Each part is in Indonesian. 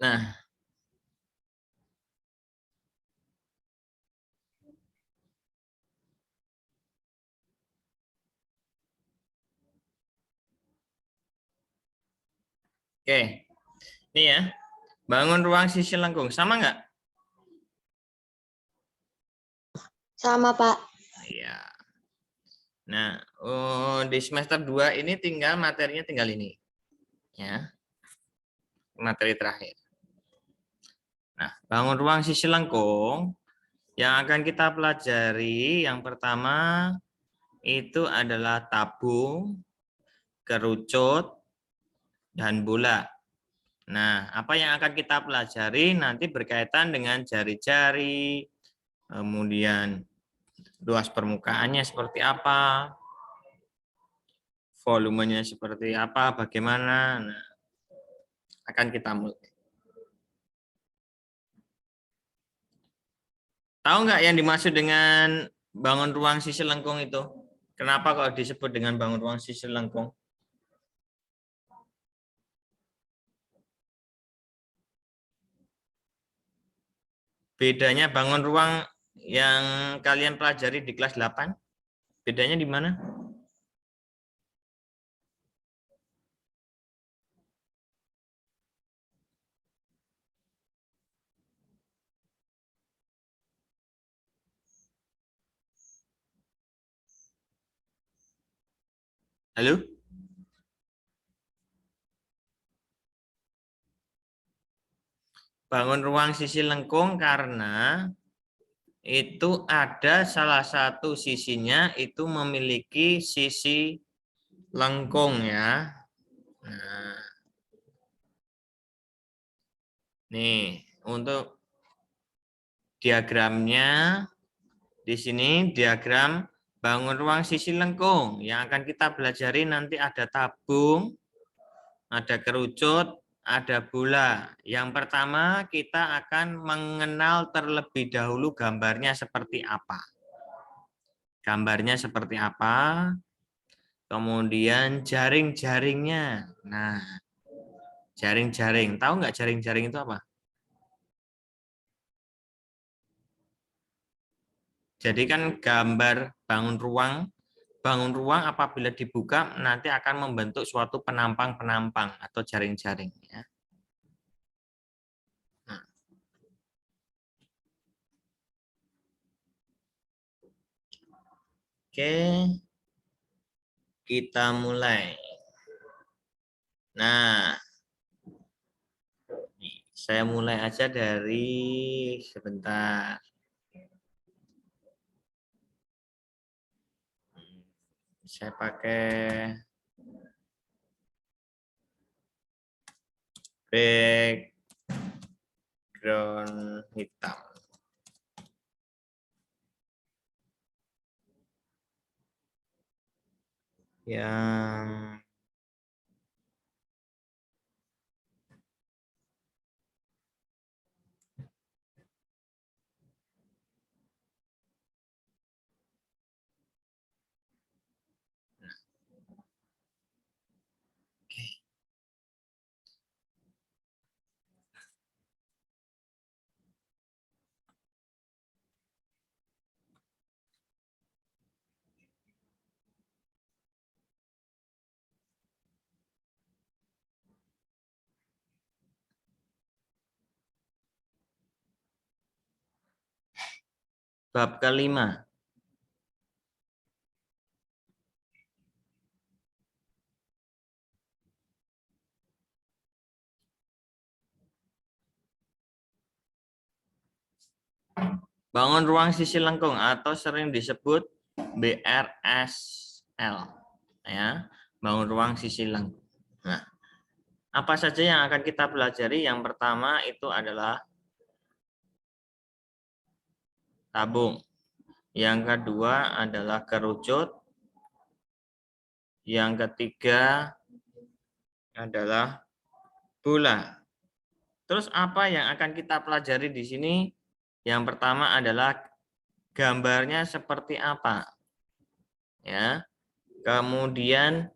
Nah, oke. Ini ya, bangun ruang sisi lengkung. Sama nggak? Sama, Pak. Iya. Nah, di semester 2 ini tinggal materinya tinggal ini. Ya, materi terakhir. Nah, bangun ruang sisi lengkung yang akan kita pelajari yang pertama itu adalah tabung, kerucut, dan bola. Nah, apa yang akan kita pelajari nanti berkaitan dengan jari-jari, kemudian luas permukaannya seperti apa, volumenya seperti apa, bagaimana. Nah, akan kita mulai. Tahu nggak yang dimaksud dengan bangun ruang sisi lengkung itu? Kenapa kok disebut dengan bangun ruang sisi lengkung? Bedanya bangun ruang yang kalian pelajari di kelas 8? Bedanya di mana? Halo? Bangun ruang sisi lengkung karena itu ada salah satu sisinya itu memiliki sisi lengkung ya. Nah, nih untuk diagramnya di sini diagram bangun ruang sisi lengkung yang akan kita pelajari nanti ada tabung, ada kerucut, ada bola. Yang pertama kita akan mengenal terlebih dahulu gambarnya seperti apa. Gambarnya seperti apa, kemudian jaring-jaringnya. Nah, jaring-jaring. Tahu nggak jaring-jaring itu apa? Jadi kan gambar bangun ruang apabila dibuka nanti akan membentuk suatu penampang-penampang atau jaring-jaring. Ya. Nah, oke, kita mulai. Nah, saya mulai aja dari sebentar. Saya pakai background hitam. Yang bab kelima. Bangun ruang sisi lengkung atau sering disebut BRSL. Ya, bangun ruang sisi lengkung. Nah, apa saja yang akan kita pelajari? Yang pertama itu adalah tabung. Yang kedua adalah kerucut. Yang ketiga adalah bola. Terus apa yang akan kita pelajari di sini? Yang pertama adalah gambarnya seperti apa. Ya. Kemudian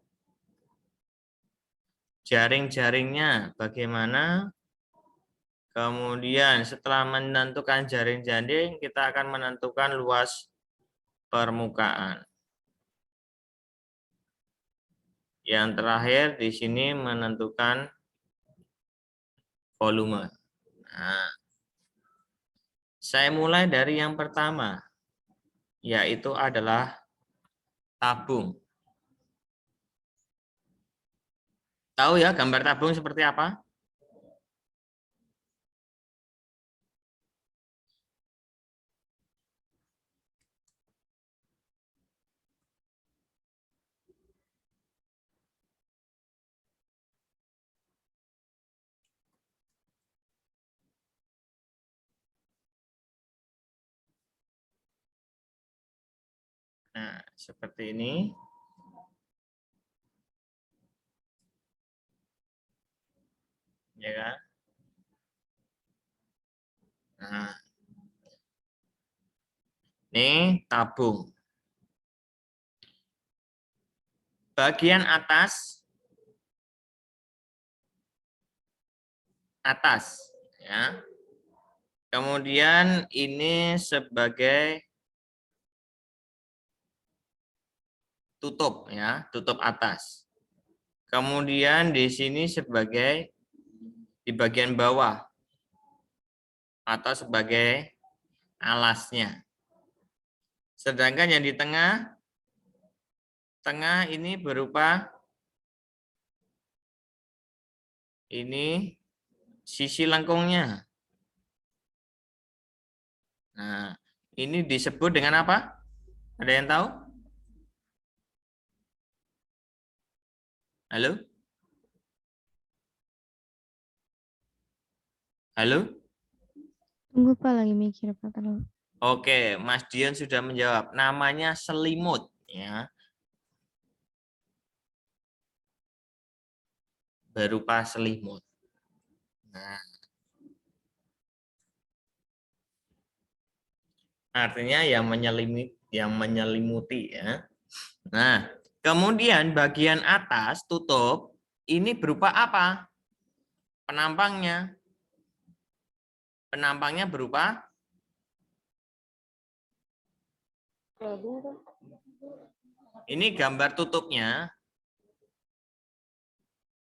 jaring-jaringnya bagaimana? Kemudian setelah menentukan jaring-jaring, kita akan menentukan luas permukaan. Yang terakhir di sini menentukan volume. Nah, saya mulai dari yang pertama, yaitu adalah tabung. Tahu ya gambar tabung seperti apa? Nah, seperti ini. Ya kan? Nah, ini tabung. Bagian atas ya. Kemudian ini sebagai tutup ya, tutup atas. Kemudian di sini sebagai di bagian bawah atau sebagai alasnya. Sedangkan yang di tengah ini berupa ini sisi lengkungnya. Nah, ini disebut dengan apa? Ada yang tahu? Halo? Halo? Tunggu Pak, lagi mikir Pak terlalu. Oke, Mas Dion sudah menjawab. Namanya selimut ya. Berupa selimut. Nah, artinya yang menyelimuti ya. Nah, kemudian bagian atas tutup ini berupa apa? Penampangnya. Penampangnya berupa ini gambar tutupnya.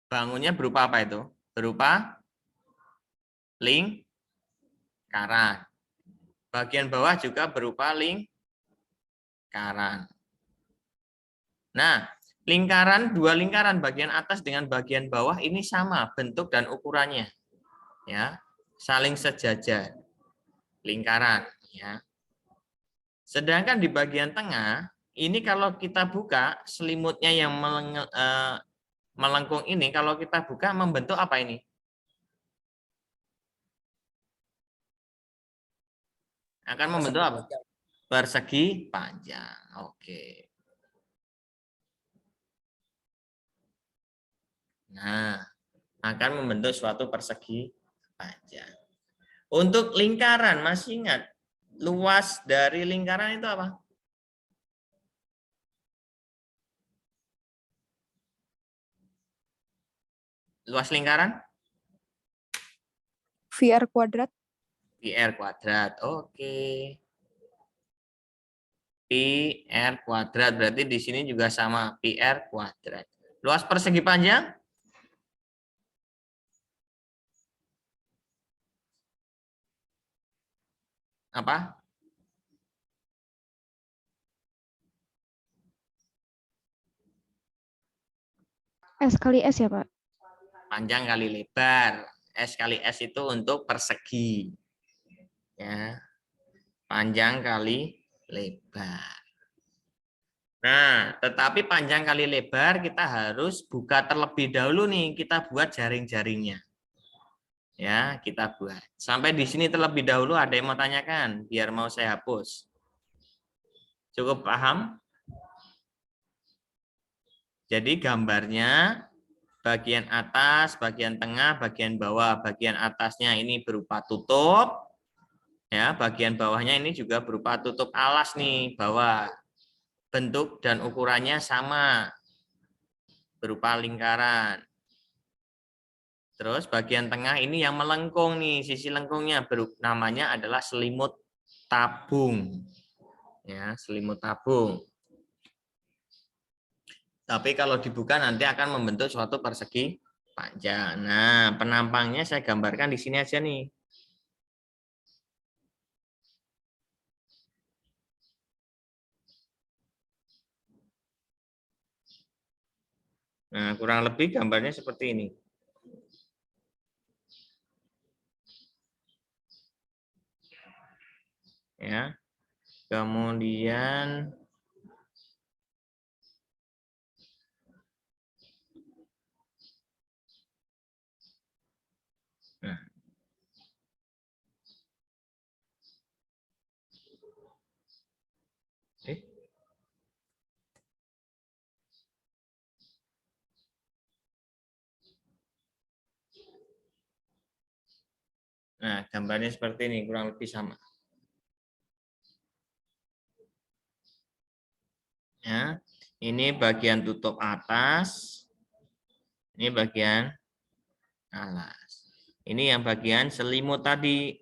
Bangunnya berupa apa itu? Berupa lingkaran. Bagian bawah juga berupa lingkaran. Nah, dua lingkaran bagian atas dengan bagian bawah ini sama bentuk dan ukurannya. Ya, saling sejajar. Lingkaran ya. Sedangkan di bagian tengah ini kalau kita buka selimutnya yang melengkung ini kalau kita buka membentuk apa ini? Akan membentuk apa? Persegi panjang. Oke. Nah, akan membentuk suatu persegi panjang. Untuk lingkaran, masih ingat luas dari lingkaran itu apa? Luas lingkaran? VR kuadrat. PR kuadrat. Oke. PR kuadrat berarti di sini juga sama PR kuadrat. Luas persegi panjang? Apa? S kali S ya Pak? Panjang kali lebar. S kali S itu untuk persegi. Ya. Panjang kali lebar. Nah, tetapi panjang kali lebar kita harus buka terlebih dahulu nih, kita buat jaring-jaringnya. Ya, kita buat. Sampai di sini terlebih dahulu ada yang mau tanyakan, biar mau saya hapus. Cukup paham? Jadi gambarnya bagian atas, bagian tengah, bagian bawah. Bagian atasnya ini berupa tutup. Ya, bagian bawahnya ini juga berupa tutup alas nih, bawah. Bentuk dan ukurannya sama. Berupa lingkaran. Terus bagian tengah ini yang melengkung nih, sisi lengkungnya namanya adalah selimut tabung. Ya, selimut tabung. Tapi kalau dibuka nanti akan membentuk suatu persegi panjang. Nah, penampangnya saya gambarkan di sini aja nih. Nah, kurang lebih gambarnya seperti ini. Ya. Kemudian nah, nah, gambarnya seperti ini, kurang lebih sama. Ya, ini bagian tutup atas, ini bagian alas. Ini yang bagian selimut tadi.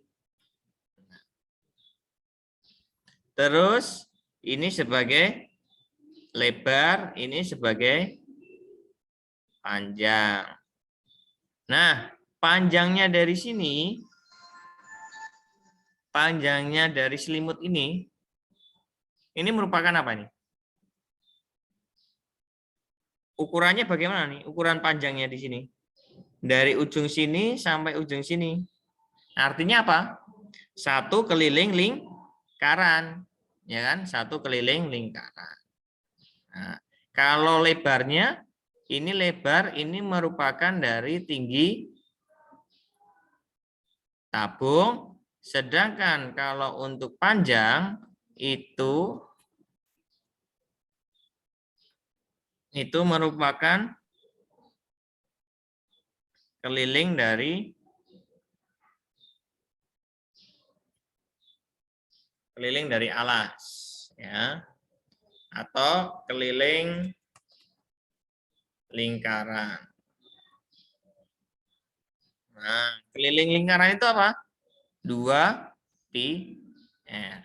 Terus ini sebagai lebar, ini sebagai panjang. Nah, panjangnya dari sini, panjangnya dari selimut ini merupakan apa nih? Ukurannya bagaimana nih? Ukuran panjangnya di sini. Dari ujung sini sampai ujung sini. Artinya apa? Satu keliling lingkaran. Ya kan? Satu keliling lingkaran. Nah, kalau lebarnya, ini lebar, ini merupakan dari tinggi tabung. Sedangkan kalau untuk panjang, itu merupakan keliling dari alas, ya, atau keliling lingkaran. Nah, keliling lingkaran itu apa? 2pi r.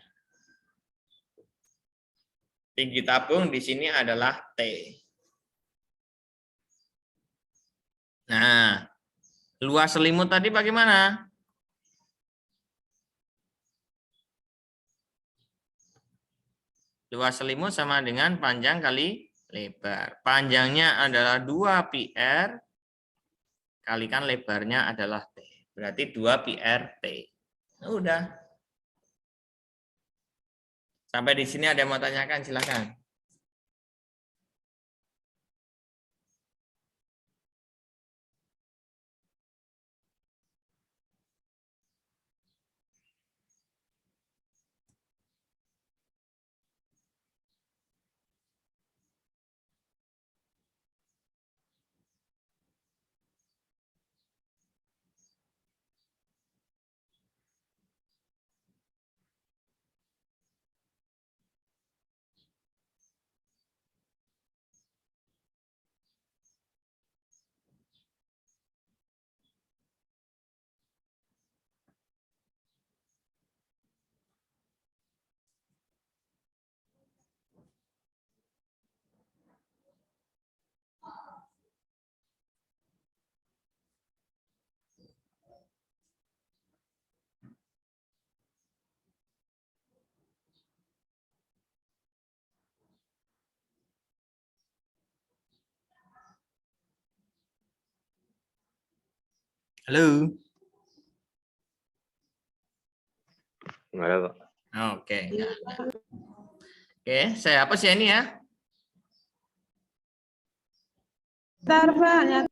Tinggi tabung di sini adalah T. Nah, luas selimut tadi bagaimana? Luas selimut sama dengan panjang kali lebar. Panjangnya adalah 2pi r, kalikan lebarnya adalah T. Berarti 2pi r T. Udah. Sampai di sini ada yang mau tanyakan, silakan. Halo. Enggak ada, Pak. Oke, enggak ada. Oke, saya hapus ya ini ya. Bentar, Pak.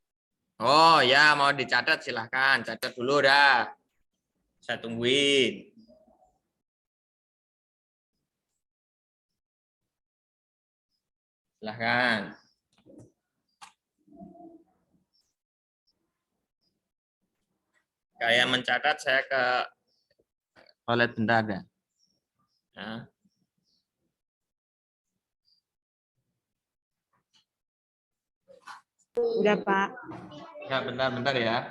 Oh ya, mau dicatat silahkan. Catat dulu dah. Saya tungguin. Silahkan. Kayak mencatat, saya ke toilet bentar dah. Ya. Udah, Pak. Ya, bentar-bentar ya.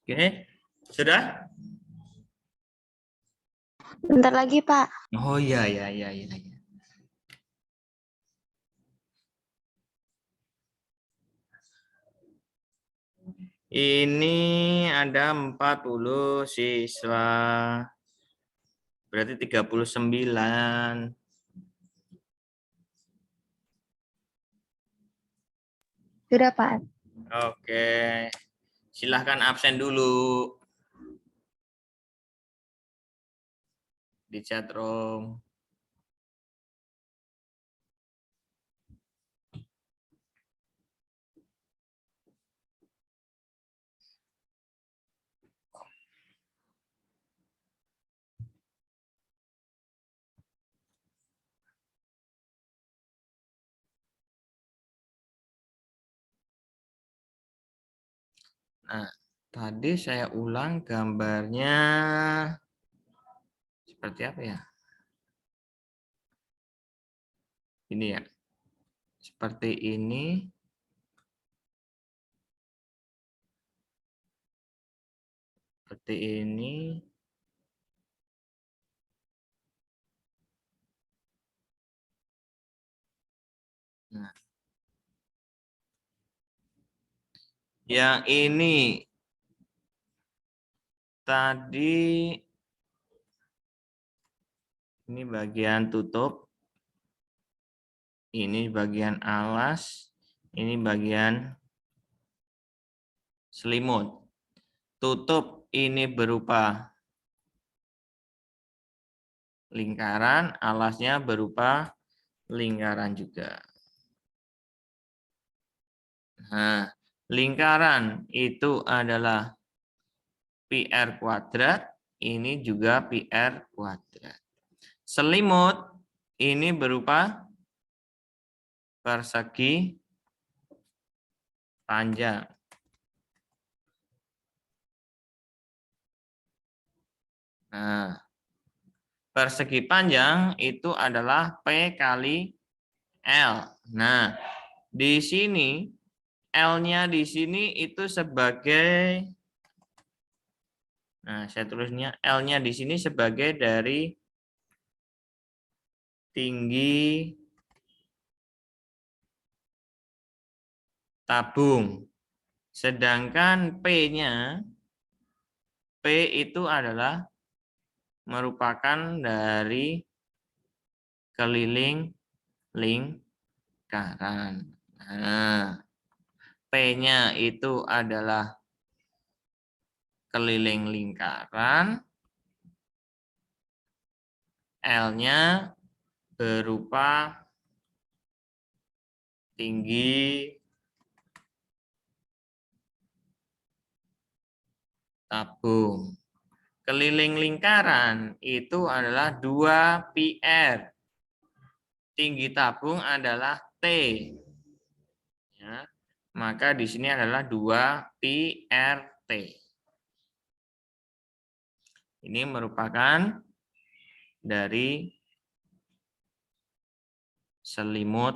Oke, sudah? Bentar lagi, Pak. Oh iya, ya, ya, ya, ya. Ini ada 40 siswa. Berarti 39. Sudah, Pak. Oke. Silahkan absen dulu di chat room. Nah, tadi saya ulang gambarnya seperti apa ya? Ini ya. Seperti ini. Seperti ini. Nah, yang ini tadi ini bagian tutup. Ini bagian alas, ini bagian selimut. Tutup ini berupa lingkaran, alasnya berupa lingkaran juga. Nah, lingkaran itu adalah PR kuadrat, ini juga PR kuadrat. Selimut ini berupa persegi panjang. Nah, persegi panjang itu adalah P kali L. Nah, di sini L-nya di sini itu sebagai, nah saya tulisnya L-nya di sini sebagai dari tinggi tabung. Sedangkan P-nya, P itu adalah merupakan dari keliling lingkaran. Nah, P-nya itu adalah keliling lingkaran, L-nya berupa tinggi tabung. Keliling lingkaran itu adalah 2 PR. Tinggi tabung adalah T. Ya, maka di sini adalah 2 PRT. Ini merupakan dari selimut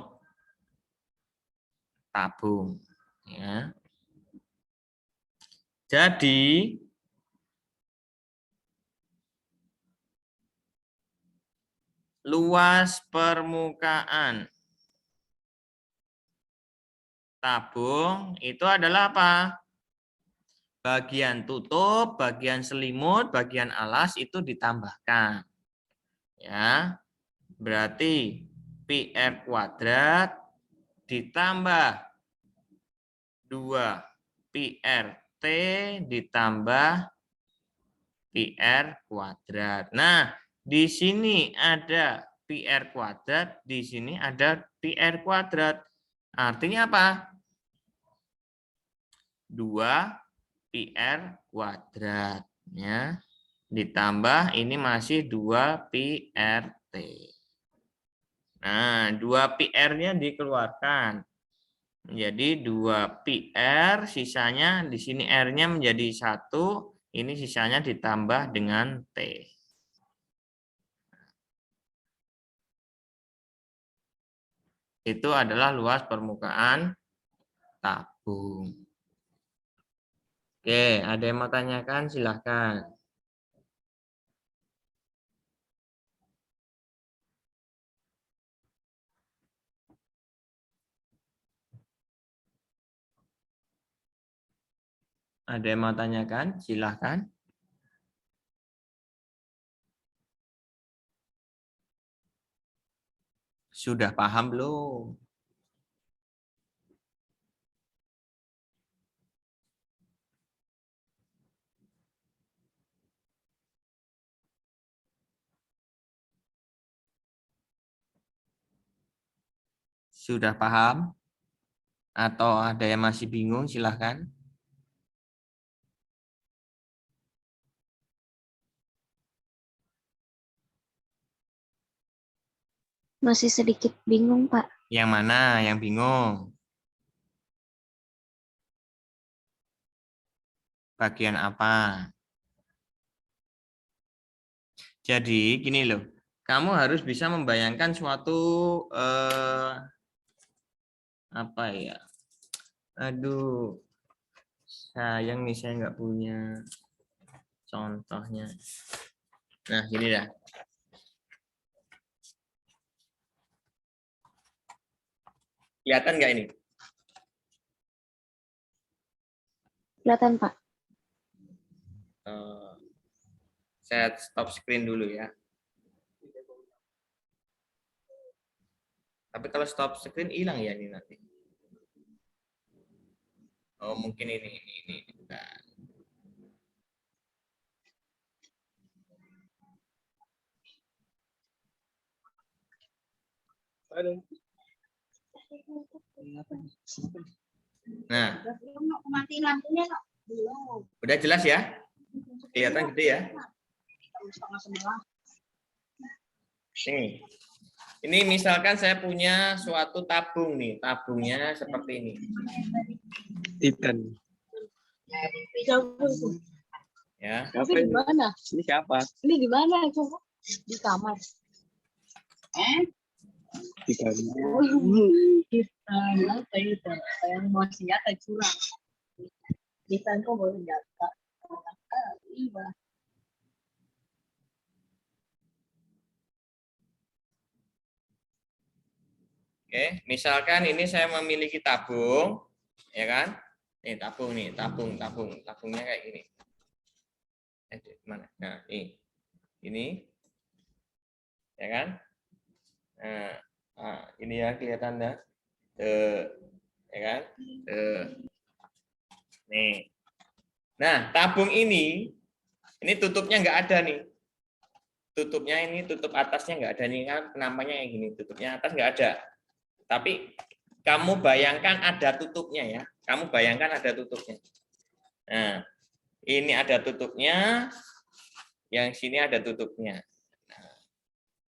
tabung. Ya. Jadi luas permukaan tabung itu adalah apa? Bagian tutup, bagian selimut, bagian alas itu ditambahkan. Ya. Berarti PR kuadrat ditambah 2 PRT ditambah PR kuadrat. Nah, di sini ada PR kuadrat, di sini ada PR kuadrat. Artinya apa? 2 PR kuadrat. Ya. Ditambah ini masih 2 PRT. Nah, 2 PR-nya dikeluarkan. Menjadi 2 PR, sisanya di sini R-nya menjadi 1, ini sisanya ditambah dengan T. Itu adalah luas permukaan tabung. Oke, ada yang mau tanyakan? Silahkan. Ada yang mau tanyakan? Silahkan. Sudah paham belum? Sudah paham? Atau ada yang masih bingung? Silahkan. Masih sedikit bingung, Pak. Yang mana yang bingung? Bagian apa? Jadi gini loh, kamu harus bisa membayangkan suatu apa ya? Aduh, sayang nih saya nggak punya contohnya. Nah, gini dah. Kelihatan nggak ini? Kelihatan, Pak. Saya stop screen dulu ya. Tapi kalau stop screen hilang ya ini nanti. Oh, mungkin ini. Bentar. Nah, udah jelas ya? Kelihatan gede ya? Ini misalkan saya punya suatu tabung nih, tabungnya seperti ini. Ikan. Ya. Siapa ini? Gimana? Ini siapa? Ini gimana coba? Di kamar. Di kamar. Apa itu? Yang mau senjata curang. Kita kok mau senjata. Iya. Oke, misalkan ini saya memiliki tabung, ya kan? Nih tabungnya kayak gini. Mana? Nah, ini, ya kan? Nah, ini ya kelihatan ya, ya kan? Nih. Nah, tabung ini tutupnya nggak ada nih. Tutupnya ini tutup atasnya nggak ada nih kan? Penampaknya kayak gini, tutupnya atas nggak ada. Tapi kamu bayangkan ada tutupnya ya. Kamu bayangkan ada tutupnya. Nah, ini ada tutupnya. Yang sini ada tutupnya. Nah,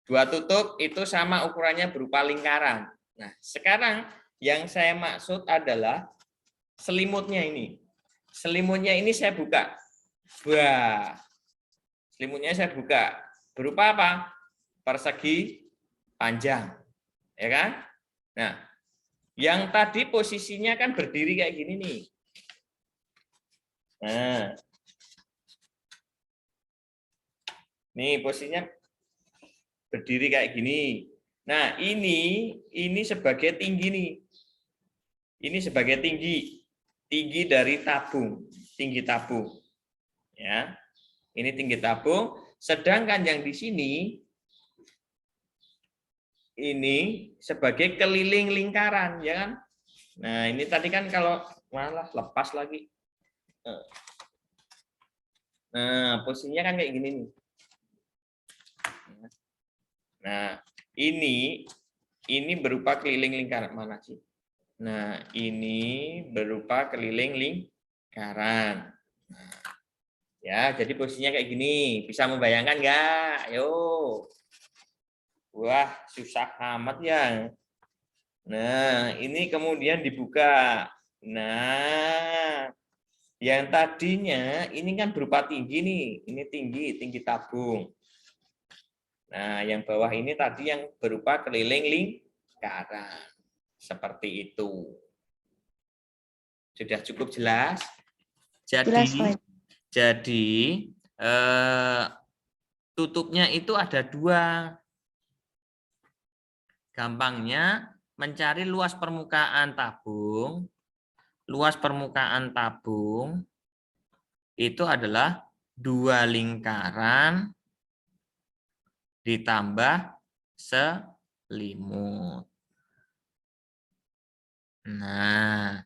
dua tutup itu sama ukurannya berupa lingkaran. Nah, sekarang yang saya maksud adalah selimutnya ini. Selimutnya ini saya buka. Wah, selimutnya saya buka. Berupa apa? Persegi panjang. Ya kan? Nah, yang tadi posisinya kan berdiri kayak gini nih. Nah, nih posisinya berdiri kayak gini. Nah, ini sebagai tinggi nih. Ini sebagai tinggi dari tabung, tinggi tabung. Ya. Ini tinggi tabung, sedangkan yang di sini ini sebagai keliling lingkaran, ya kan? Nah, ini tadi kan kalau malah lepas lagi. Nah, posisinya kan kayak gini nih. Nah, ini berupa keliling lingkaran mana sih? Nah, ini berupa keliling lingkaran. Nah, ya, jadi posisinya kayak gini. Bisa membayangkan nggak? Ayo. Wah, susah amat ya. Nah, ini kemudian dibuka. Nah, yang tadinya ini kan berupa tinggi nih. Ini tinggi tabung. Nah, yang bawah ini tadi yang berupa keliling lingkaran. Seperti itu. Sudah cukup jelas? Jelas, Pak. Jadi tutupnya itu ada 2. Gampangnya mencari luas permukaan tabung. Luas permukaan tabung itu adalah 2 lingkaran ditambah selimut. Nah,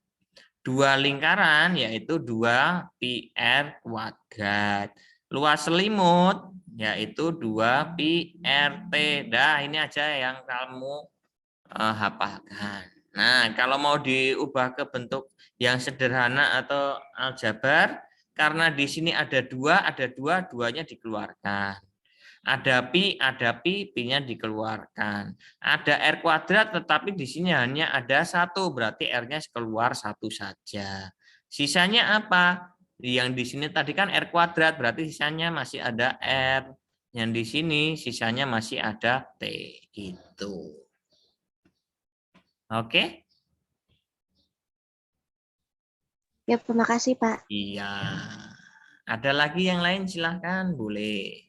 2 lingkaran yaitu 2 pi R kuadrat. Luas selimut yaitu 2 pi RT. Dah, ini aja yang kamu hafalkan. Nah, kalau mau diubah ke bentuk yang sederhana atau aljabar, karena di sini ada 2, 2-nya dikeluarkan. Ada pi-nya dikeluarkan. Ada R kuadrat, tetapi di sini hanya ada 1, berarti R-nya keluar 1 saja. Sisanya apa? Yang di sini tadi kan R kuadrat, berarti sisanya masih ada R. Yang di sini sisanya masih ada T. Gitu. Oke? Ya, terima kasih, Pak. Iya. Ada lagi yang lain, silahkan, boleh.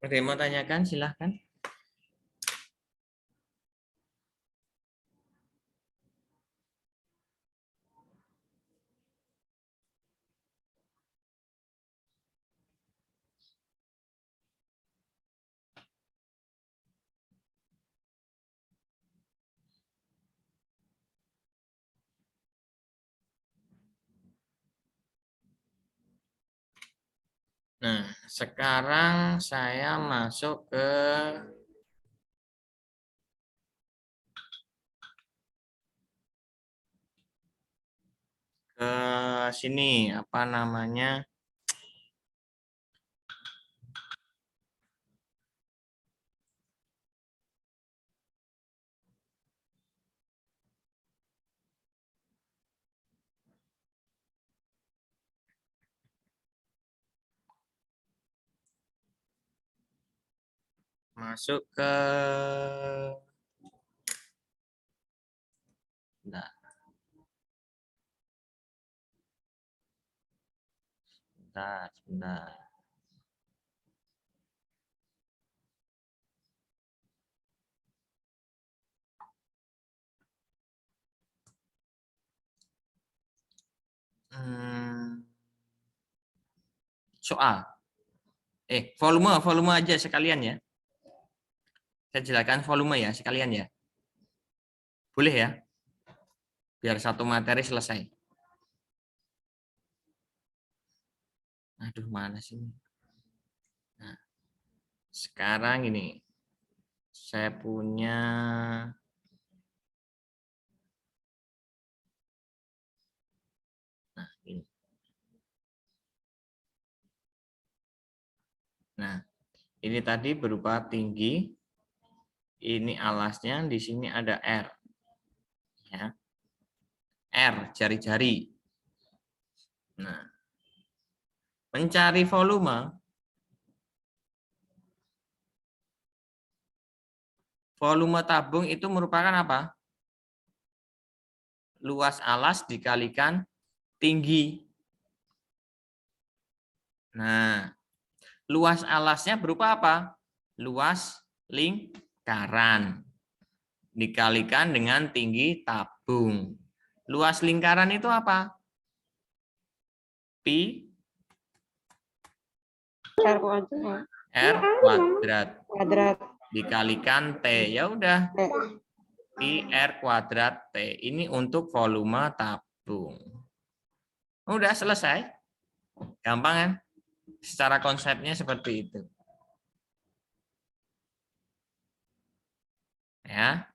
Ada yang mau tanyakan, silahkan. Nah, sekarang saya masuk ke sini, apa namanya? Masuk ke Bentar. Sebentar. Soal. Volume aja sekalian ya. Saya jelaskan volume ya sekalian ya. Boleh ya? Biar satu materi selesai. Aduh, mana sih? Nah, sekarang ini saya punya ini. Nah, ini tadi berupa tinggi. Ini alasnya, di sini ada R. Ya. R, jari-jari. Nah, mencari volume. Volume tabung itu merupakan apa? Luas alas dikalikan tinggi. Nah, luas alasnya berupa apa? Luas lingkaran. Dikalikan dengan tinggi tabung. Luas lingkaran itu apa? Pi R kuadrat. R kuadrat. Dikalikan T. Ya udah. Pi R kuadrat T. Ini untuk volume tabung. Udah selesai. Gampang kan? Secara konsepnya seperti itu. Ya.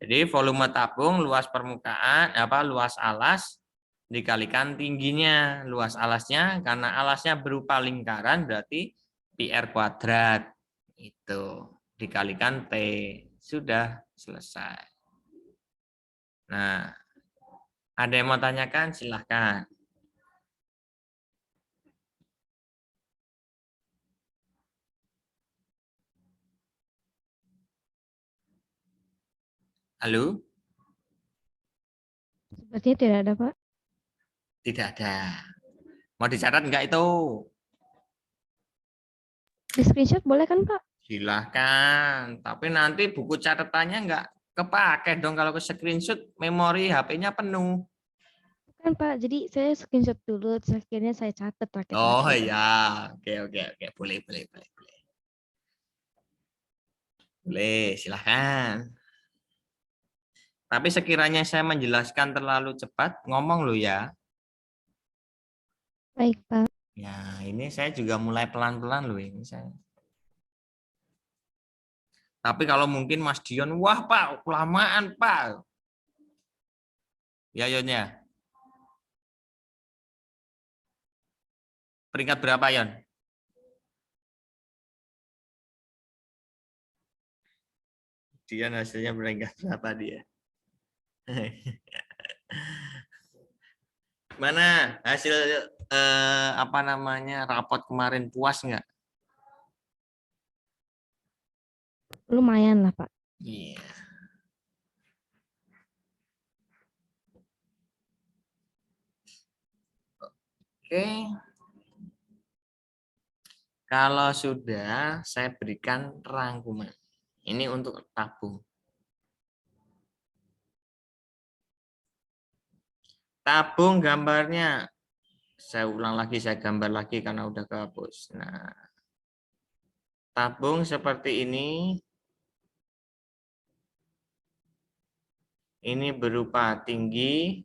Jadi volume tabung, luas permukaan, luas alas dikalikan tingginya. Luas alasnya, karena alasnya berupa lingkaran, berarti pi R kuadrat. Itu. Dikalikan T. Sudah selesai. Nah, ada yang mau tanyakan? Silahkan. Halo? Sepertinya tidak ada, Pak. Tidak ada. Mau dicatat enggak itu? Di screenshot boleh kan, Pak? Silahkan. Tapi nanti buku catatannya enggak kepake dong kalau ke screenshot, memori HP-nya penuh. Kan, Pak. Jadi saya screenshot dulu, terus akhirnya saya catat pakai Oh tablet. iya, oke. Boleh. Boleh, silahkan. Tapi sekiranya saya menjelaskan terlalu cepat, ngomong lo ya. Baik, Pak. Ya, ini saya juga mulai pelan-pelan loh ini saya. Tapi kalau mungkin Mas Dion, wah Pak, kelamaan Pak. Ya, Yonnya. Peringkat berapa, Yon? Dion hasilnya peringkat berapa dia? Mana hasil apa namanya rapot kemarin, puas nggak? Lumayan lah, Pak. Iya. Oke. Kalau sudah, saya berikan rangkuman. Ini untuk tabung. Tabung gambarnya. Saya ulang lagi, saya gambar lagi karena udah kehapus. Nah, tabung seperti ini. Ini berupa tinggi.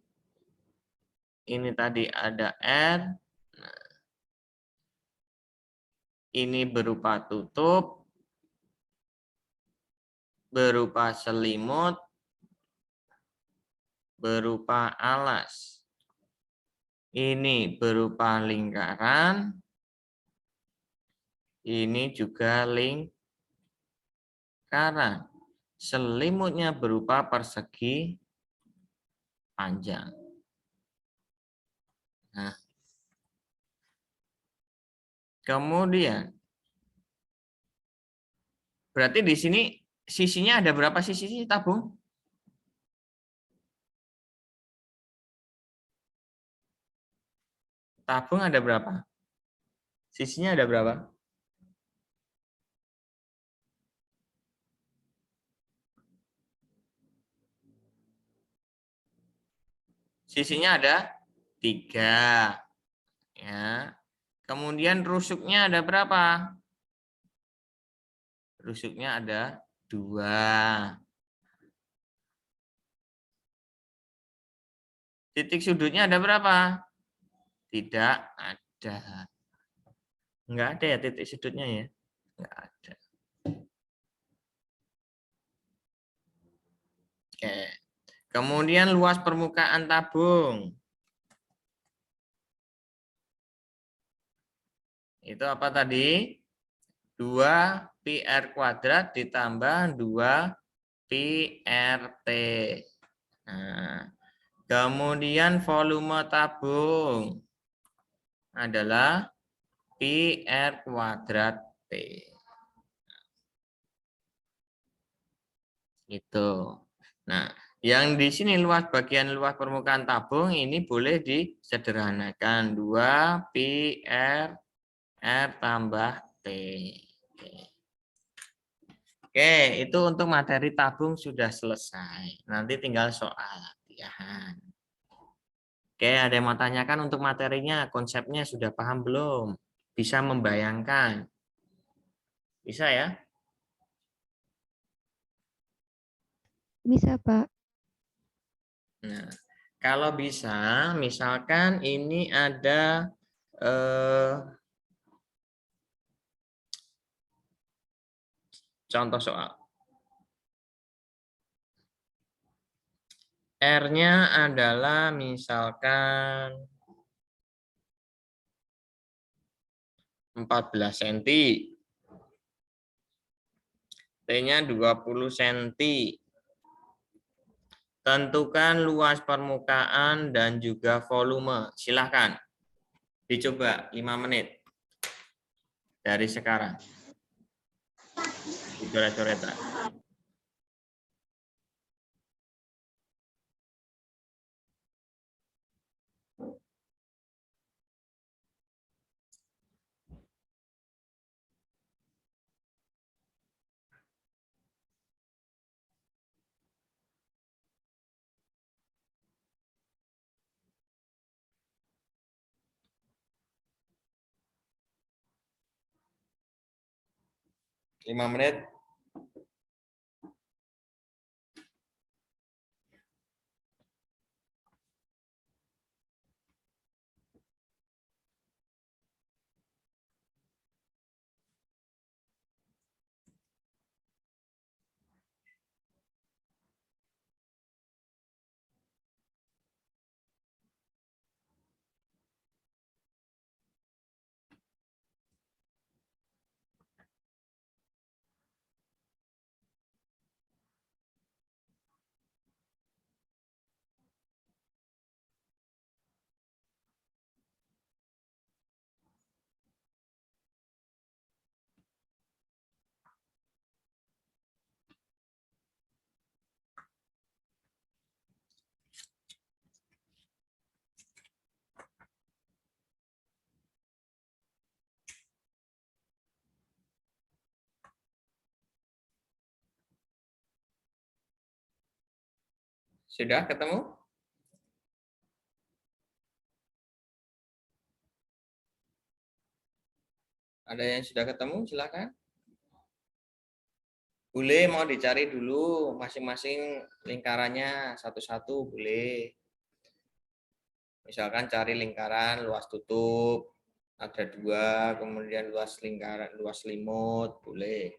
Ini tadi ada R. Nah, ini berupa tutup. Berupa selimut. Berupa alas. Ini berupa lingkaran. Ini juga lingkaran. Selimutnya berupa persegi panjang. Nah, kemudian berarti di sini sisinya ada berapa sisi tabung? Tabung ada berapa? Sisinya ada berapa? Sisinya ada 3. Ya. Kemudian rusuknya ada berapa? Rusuknya ada 2. Titik sudutnya ada berapa? Tidak ada. Enggak ada ya titik sudutnya ya? Enggak ada. Oke. Kemudian luas permukaan tabung. Itu apa tadi? 2 PR kuadrat ditambah 2 PRT. Nah, kemudian volume tabung adalah PR kuadrat T. Itu. Nah, yang di sini bagian luas permukaan tabung ini boleh disederhanakan. 2 PR R tambah T. Oke, itu untuk materi tabung sudah selesai. Nanti tinggal soal latihan. Oke, ada yang mau tanyakan untuk materinya, konsepnya sudah paham belum? Bisa membayangkan? Bisa ya? Bisa, Pak. Nah, kalau bisa, misalkan ini ada contoh soal. R-nya adalah misalkan 14 cm. T-nya 20 cm. Tentukan luas permukaan dan juga volume. Silahkan. Dicoba 5 menit. Dari sekarang. Dicoret-coretan. 5 menit. Sudah ketemu? Ada yang sudah ketemu? Silakan. Boleh mau dicari dulu masing-masing lingkarannya satu-satu boleh. Misalkan cari lingkaran luas tutup, ada 2, kemudian luas lingkaran, luas selimut, boleh.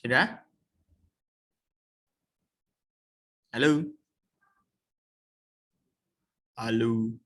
Sudah? Halo? Halo?